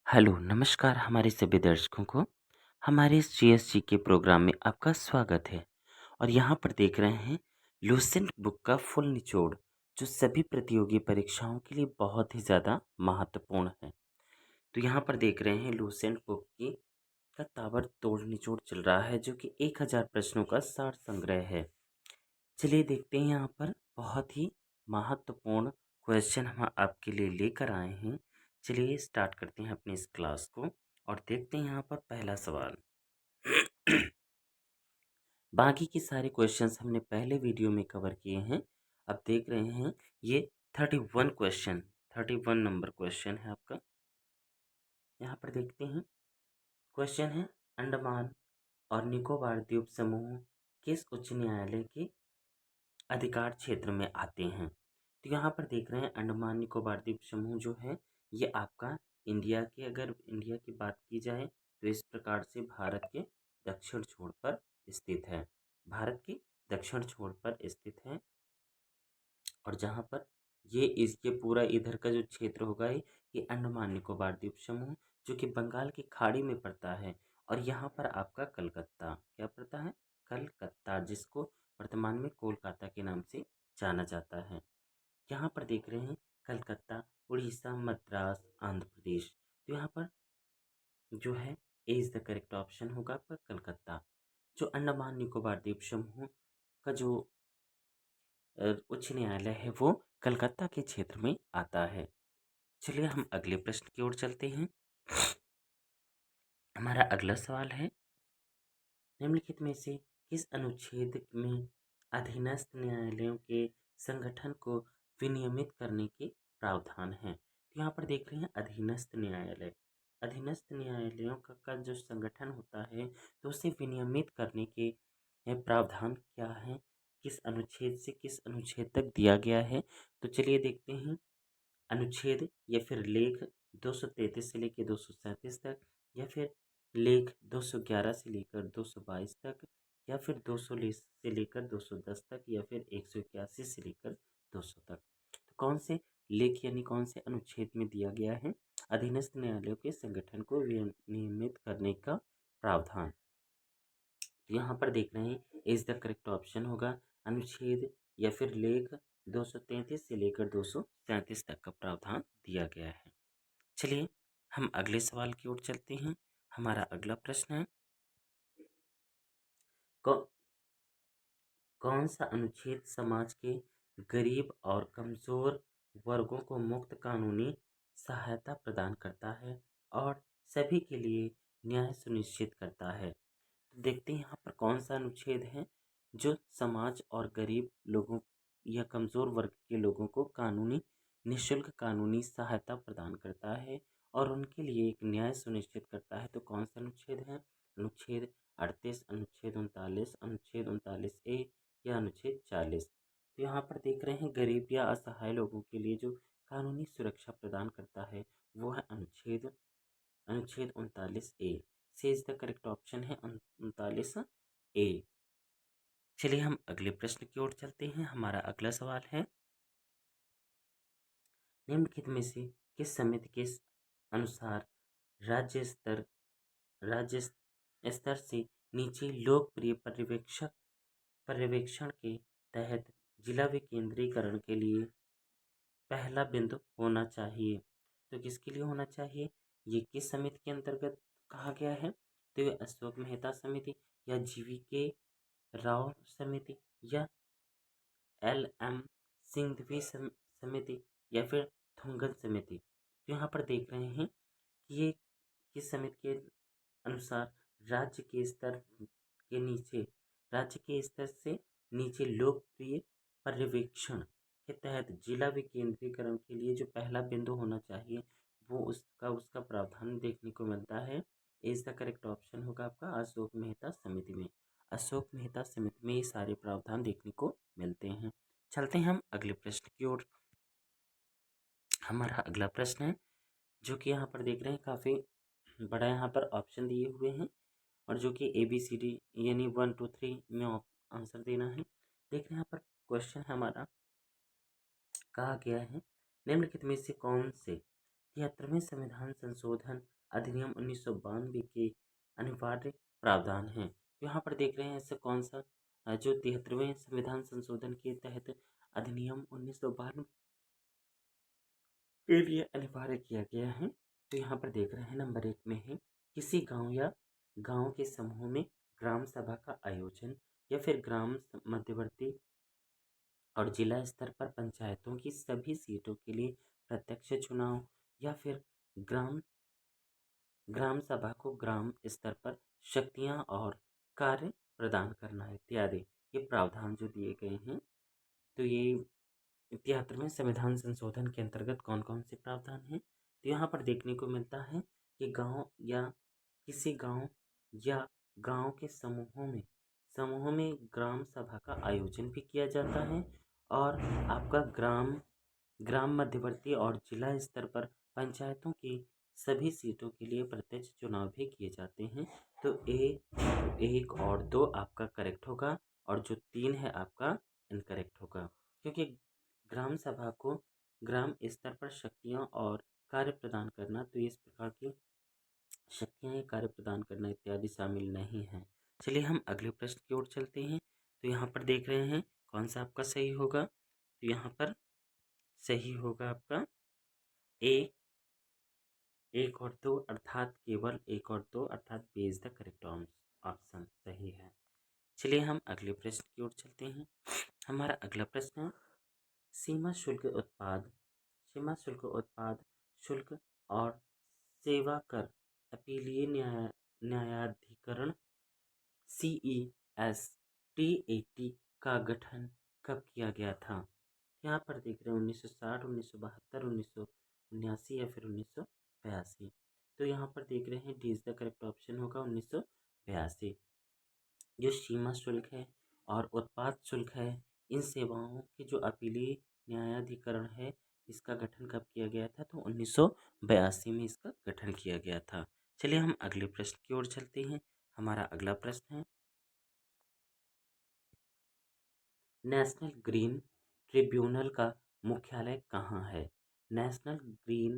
Hello, नमस्कार हमारे सभी दर्शकों को। हमारे इस जीएसजी के प्रोग्राम में आपका स्वागत है। और यहाँ पर देख रहे हैं लूसेंट बुक का फुल निचोड़, जो सभी प्रतियोगी परीक्षाओं के लिए बहुत ही ज़्यादा महत्वपूर्ण है। तो यहाँ पर देख रहे हैं लूसेंट बुक की का ताबड़तोड़ निचोड़ चल रहा है, जो कि 1000 प्रश्नों का सार संग्रह है। चलिए देखते हैं, यहाँ पर बहुत ही महत्वपूर्ण क्वेश्चन हम आपके लिए लेकर आए हैं। चलिए स्टार्ट करते हैं अपनी इस क्लास को और देखते हैं यहाँ पर पहला सवाल। बाकी के सारे क्वेश्चंस हमने पहले वीडियो में कवर किए हैं। अब देख रहे हैं ये 31 नंबर क्वेश्चन है आपका। यहाँ पर देखते हैं, क्वेश्चन है अंडमान और निकोबार द्वीप समूह किस उच्च न्यायालय के अधिकार क्षेत्र में आते हैं। तो यहाँ पर देख रहे हैं अंडमान निकोबार द्वीप समूह जो है ये आपका इंडिया के, अगर इंडिया की बात की जाए तो इस प्रकार से भारत के दक्षिण छोर पर स्थित है। भारत के दक्षिण छोर पर स्थित है। और जहाँ पर ये पूरा इधर का जो क्षेत्र होगा ये अंडमान निकोबार द्वीप समूह, जो कि बंगाल की खाड़ी में पड़ता है। और यहाँ पर आपका कलकत्ता क्या पड़ता है, कलकत्ता, जिसको वर्तमान में कोलकाता के नाम से जाना जाता है। यहाँ पर देख रहे हैं कलकत्ता, उड़ीसा, मद्रास, आंध्र प्रदेश। तो यहाँ पर जो है ए इज द करेक्ट ऑप्शन होगा आपका कलकत्ता। जो अंडमान निकोबार द्वीप समूह का जो उच्च न्यायालय है वो कलकत्ता के क्षेत्र में आता है। चलिए हम अगले प्रश्न की ओर चलते हैं। हमारा अगला सवाल है, निम्नलिखित में से किस अनुच्छेद में अधीनस्थ न्यायालयों के संगठन को विनियमित करने के प्रावधान हैं। तो यहाँ पर देख रहे हैं अधीनस्थ न्यायालय, अधीनस्थ न्यायालयों का जो संगठन होता है तो उसे विनियमित करने के प्रावधान क्या है, किस अनुच्छेद से किस अनुच्छेद तक दिया गया है। तो चलिए देखते हैं, अनुच्छेद या फिर लेख 233 से लेकर 237 तक, या फिर लेख 211 से लेकर 222 तक, या फिर 200 से लेकर 210 तक, या फिर 181 से लेकर 200 तक। तो कौन से लेख यानी कौन से अनुच्छेद में दिया गया है अधीनस्थ न्यायालयों के संगठन को विनियमित करने का प्रावधान। तो यहाँ पर देख रहे हैं इज द करेक्ट ऑप्शन होगा अनुच्छेद या फिर लेख 233 से लेकर 237 तक का प्रावधान दिया गया है। चलिए हम अगले सवाल की ओर चलते हैं। हमारा अगला प्रश्न है, कौ, कौन सा अनुच्छेद समाज के गरीब और कमजोर वर्गों को मुफ्त कानूनी सहायता प्रदान करता है और सभी के लिए न्याय सुनिश्चित करता है। तो देखते हैं यहाँ पर कौन सा अनुच्छेद है जो समाज और गरीब लोगों या कमज़ोर वर्ग के लोगों को निःशुल्क कानूनी सहायता प्रदान करता है और उनके लिए एक न्याय सुनिश्चित करता है। तो कौन सा अनुच्छेद है, अनुच्छेद 38, अनुच्छेद 39, अनुच्छेद 39A या अनुच्छेद 40। तो यहाँ पर देख रहे हैं गरीब या असहाय लोगों के लिए जो कानूनी सुरक्षा प्रदान करता है वो है अनुच्छेद अनुच्छेद 39A। से इज द करेक्ट ऑप्शन है 39A। चलिए हम अगले प्रश्न की ओर चलते हैं। हमारा अगला सवाल है, निम्नलिखित में से किस समिति के अनुसार राज्य स्तर राज्य स्तर से नीचे लोकप्रिय पर्यवेक्षण के तहत जिला विकेंद्रीकरण के लिए पहला बिंदु होना चाहिए। तो किसके लिए होना चाहिए, ये किस समिति के अंतर्गत कहा गया है। तो ये अशोक मेहता समिति या जीवी के राव समिति या एल.एम. सिंघवी समिति या फिर थुंगन समिति। तो यहाँ पर देख रहे हैं कि ये किस समिति के अनुसार राज्य के स्तर से नीचे लोकप्रिय पर्यवेक्षण के तहत जिला विकेंद्रीकरण के लिए जो पहला बिंदु होना चाहिए वो उसका प्रावधान देखने को मिलता है। इज द करेक्ट ऑप्शन होगा आपका अशोक मेहता समिति में। अशोक मेहता समिति में ये सारे प्रावधान देखने को मिलते हैं। चलते हैं हम अगले प्रश्न की ओर। हमारा अगला प्रश्न है, जो कि यहाँ पर देख रहे हैं काफ़ी बड़ा यहाँ पर ऑप्शन दिए हुए हैं और जो कि ABCD यानी 1 2 3 में आंसर देना है। देख रहे हैं यहाँ पर क्वेश्चन हमारा कहा गया है, निम्नलिखित में से कौन से 73वें संविधान संशोधन अधिनियम 1992 के अनिवार्य प्रावधान हैं। तो यहाँ पर देख रहे हैं ऐसा कौन सा जो 73वें संविधान संशोधन के तहत अधिनियम 1992 के लिए अनिवार्य किया गया है। तो यहाँ पर देख रहे हैं नंबर 1 में है किसी गांव या गांव के समूह में ग्राम सभा का आयोजन या फिर ग्राम मध्यवर्ती और जिला स्तर पर पंचायतों की सभी सीटों के लिए प्रत्यक्ष चुनाव या फिर ग्राम ग्राम सभा को ग्राम स्तर पर शक्तियां और कार्य प्रदान करना इत्यादि ये प्रावधान जो दिए गए हैं। तो ये 73वें संविधान संशोधन के अंतर्गत कौन कौन से प्रावधान हैं तो यहाँ पर देखने को मिलता है कि गांव या किसी गांव या गांव के समूहों में ग्राम सभा का आयोजन भी किया जाता है और आपका ग्राम ग्राम मध्यवर्ती और जिला स्तर पर पंचायतों की सभी सीटों के लिए प्रत्यक्ष चुनाव भी किए जाते हैं। तो एक और दो आपका करेक्ट होगा और जो 3 है आपका इनकरेक्ट होगा, क्योंकि ग्राम सभा को ग्राम स्तर पर शक्तियाँ और कार्य प्रदान करना, तो इस प्रकार की शक्तियाँ या कार्य प्रदान करना इत्यादि शामिल नहीं है। चलिए हम अगले प्रश्न की ओर चलते हैं। तो यहाँ पर देख रहे हैं कौन सा आपका सही होगा। तो यहाँ पर सही होगा आपका ए, 1 और 2 अर्थात केवल 1 और 2 अर्थात B is the correct option सही है। चलिए हम अगले प्रश्न की ओर चलते हैं। हमारा अगला प्रश्न है सीमा शुल्क उत्पाद शुल्क और सेवा कर अपीलीय न्यायाधिकरण CESTAT का गठन कब किया गया था। यहाँ पर देख रहे हैं 1960, 1972, 1979 या फिर 1982। तो यहाँ पर देख रहे हैं D is the correct option होगा 1982। जो सीमा शुल्क है और उत्पाद शुल्क है, इन सेवाओं की जो अपीलीय न्यायाधिकरण है, इसका गठन कब किया गया था तो 1982 में इसका गठन किया गया था। चलिए हम अगले प्रश्न की ओर चलते हैं। हमारा अगला प्रश्न है नेशनल ग्रीन ट्रिब्यूनल का मुख्यालय कहाँ है। नेशनल ग्रीन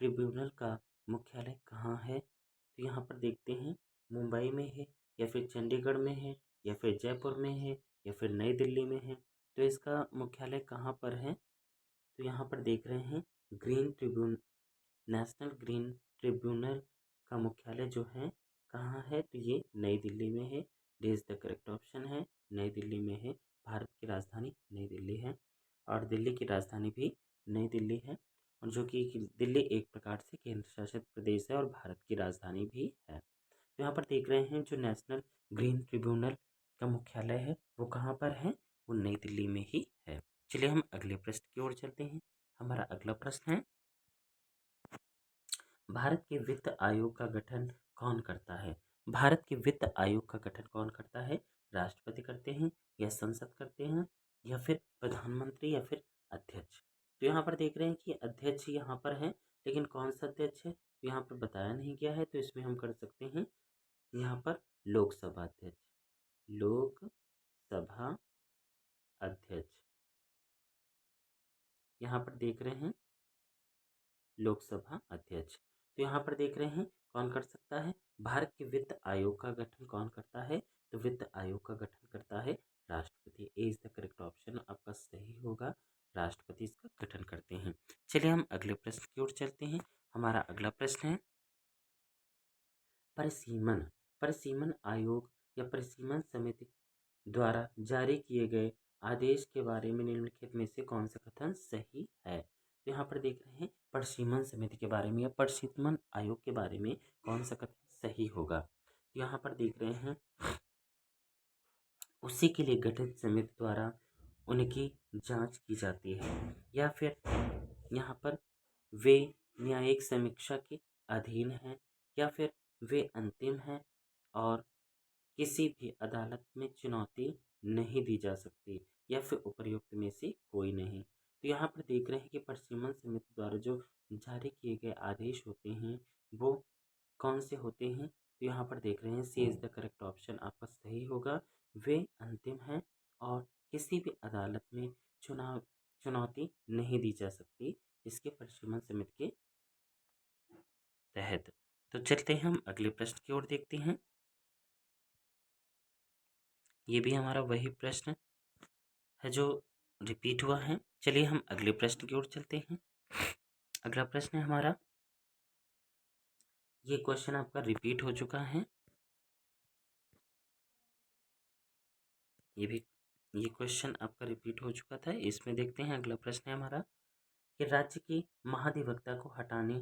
ट्रिब्यूनल का मुख्यालय कहाँ है। तो यहाँ पर देखते हैं मुंबई में है या फिर चंडीगढ़ में है या फिर जयपुर में है या फिर नई दिल्ली में है। तो इसका मुख्यालय कहाँ पर है। तो यहाँ पर देख रहे हैं green Tribune national green tribunal का मुख्यालय जो है कहाँ है तो ये नई दिल्ली में है। D is the correct option है, नई दिल्ली में है। भारत की राजधानी नई दिल्ली है और दिल्ली की राजधानी भी नई दिल्ली है, और जो कि दिल्ली एक प्रकार से केंद्र शासित प्रदेश है और भारत की राजधानी भी है। तो यहाँ पर देख रहे हैं जो नेशनल ग्रीन ट्रिब्यूनल का मुख्यालय है वो कहाँ पर है, वो नई दिल्ली में ही है। चलिए हम अगले प्रश्न की ओर चलते हैं। हमारा अगला प्रश्न है भारत के वित्त आयोग का गठन कौन करता है। भारत के वित्त आयोग का गठन कौन करता है। राष्ट्रपति करते हैं या संसद करते हैं या फिर प्रधानमंत्री या फिर अध्यक्ष। तो यहाँ पर देख रहे हैं कि अध्यक्ष यहाँ पर है, लेकिन कौन सा अध्यक्ष है तो यहाँ पर बताया नहीं गया है। तो इसमें हम कर सकते हैं यहाँ पर लोकसभा अध्यक्ष, लोकसभा अध्यक्ष यहाँ पर देख रहे हैं लोकसभा अध्यक्ष। तो यहाँ पर देख रहे हैं कौन कर सकता है। भारत के वित्त आयोग का गठन कौन करता है तो वित्त आयोग का गठन करता है राष्ट्रपति। ए इज द करेक्ट ऑप्शन आपका सही होगा, राष्ट्रपति इसका गठन करते हैं। चलिए हम अगले प्रश्न की ओर चलते हैं। हमारा अगला प्रश्न है परिसीमन परिसीमन आयोग या परिसीमन समिति द्वारा जारी किए गए आदेश के बारे में निम्नलिखित में से कौन सा कथन सही है। तो यहाँ पर देख रहे हैं परिसीमन समिति के बारे में या परिसीमन आयोग के बारे में कौन सा कथन सही होगा। तो यहाँ पर देख रहे हैं उसी के लिए गठित समिति द्वारा उनकी जांच की जाती है या फिर यहाँ पर वे न्यायिक समीक्षा के अधीन हैं या फिर वे अंतिम हैं और किसी भी अदालत में चुनौती नहीं दी जा सकती या फिर उपर्युक्त में से कोई नहीं। तो यहाँ पर देख रहे हैं कि परिसीमन समिति द्वारा जो जारी किए गए आदेश होते हैं वो कौन से होते हैं। तो यहाँ पर देख रहे हैं सी इज द करेक्ट ऑप्शन आपका सही होगा, वे अंतिम हैं और किसी भी अदालत में चुनौती नहीं दी जा सकती इसके परिसीमन समिति के तहत। तो चलते हैं हम अगले प्रश्न की ओर देखते हैं। ये भी हमारा वही प्रश्न है जो रिपीट हुआ है। चलिए हम अगले प्रश्न की ओर चलते हैं। अगला प्रश्न है हमारा, ये क्वेश्चन आपका रिपीट हो चुका है। ये क्वेश्चन आपका रिपीट हो चुका था। इसमें देखते हैं अगला प्रश्न है हमारा कि राज्य के महाधिवक्ता को हटाने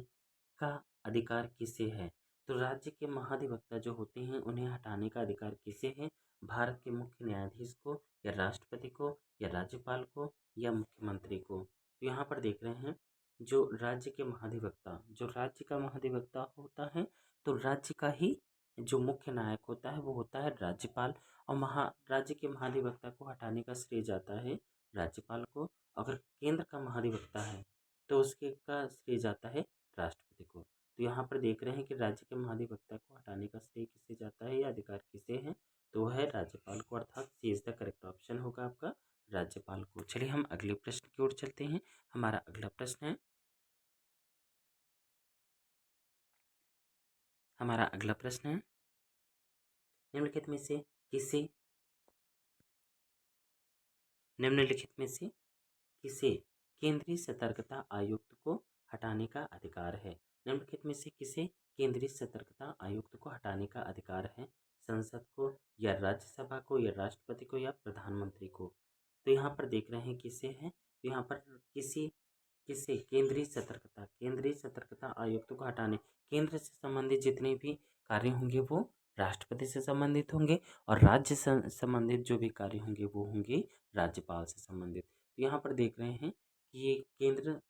का अधिकार किसे है। तो राज्य के महाधिवक्ता जो होते हैं उन्हें हटाने का अधिकार किसे है? भारत के मुख्य न्यायाधीश को, या राष्ट्रपति को, या राज्यपाल को, या मुख्यमंत्री को। तो यहाँ पर देख रहे हैं जो राज्य के महाधिवक्ता, जो राज्य का महाधिवक्ता होता है, तो राज्य का ही जो मुख्य नायक होता है वो होता है राज्यपाल। और राज्य के महाधिवक्ता को हटाने का श्रेय जाता है राज्यपाल को। अगर केंद्र का महाधिवक्ता है तो उसके का श्रेय जाता है राष्ट्रपति को। तो यहाँ पर देख रहे हैं कि राज्य के महाधिवक्ता को हटाने का श्रेय किसे जाता है या अधिकार किसे है, तो वह है राज्यपाल को, अर्थात सी इज द करेक्ट ऑप्शन होगा आपका राज्यपाल को। चलिए हम अगले प्रश्न की ओर चलते हैं। हमारा अगला प्रश्न है, हमारा अगला प्रश्न है, निम्नलिखित में से किसे निम्नलिखित में से किसे केंद्रीय सतर्कता आयुक्त को हटाने का अधिकार है? निम्नलिखित में से किसे केंद्रीय सतर्कता आयुक्त को हटाने का अधिकार है? संसद को, या राज्यसभा को, या राष्ट्रपति को, या प्रधानमंत्री को? तो यहाँ पर देख रहे हैं किसे है, तो यहाँ पर किसी किसे केंद्रीय सतर्कता आयुक्त को हटाने, केंद्र से संबंधित जितने भी कार्य होंगे वो राष्ट्रपति से संबंधित होंगे, और राज्य से संबंधित जो भी कार्य होंगे वो होंगे राज्यपाल से संबंधित। तो यहाँ पर देख रहे हैं कि ये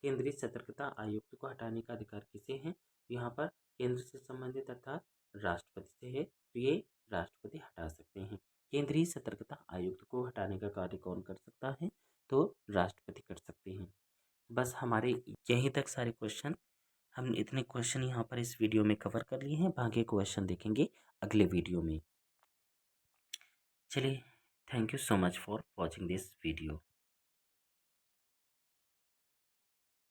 केंद्रीय सतर्कता आयुक्त को हटाने का अधिकार किसे है? यहाँ पर केंद्र से संबंधित अर्थात राष्ट्रपति से है, तो ये राष्ट्रपति हटा सकते हैं। केंद्रीय सतर्कता आयुक्त को हटाने का कार्य कौन कर सकता है? तो राष्ट्रपति कर सकते हैं। बस हमारे यहीं तक सारे क्वेश्चन, हम इतने क्वेश्चन यहाँ पर इस वीडियो में कवर कर लिए हैं। बाकी क्वेश्चन देखेंगे अगले वीडियो में। चलिए, thank you so much for watching this video.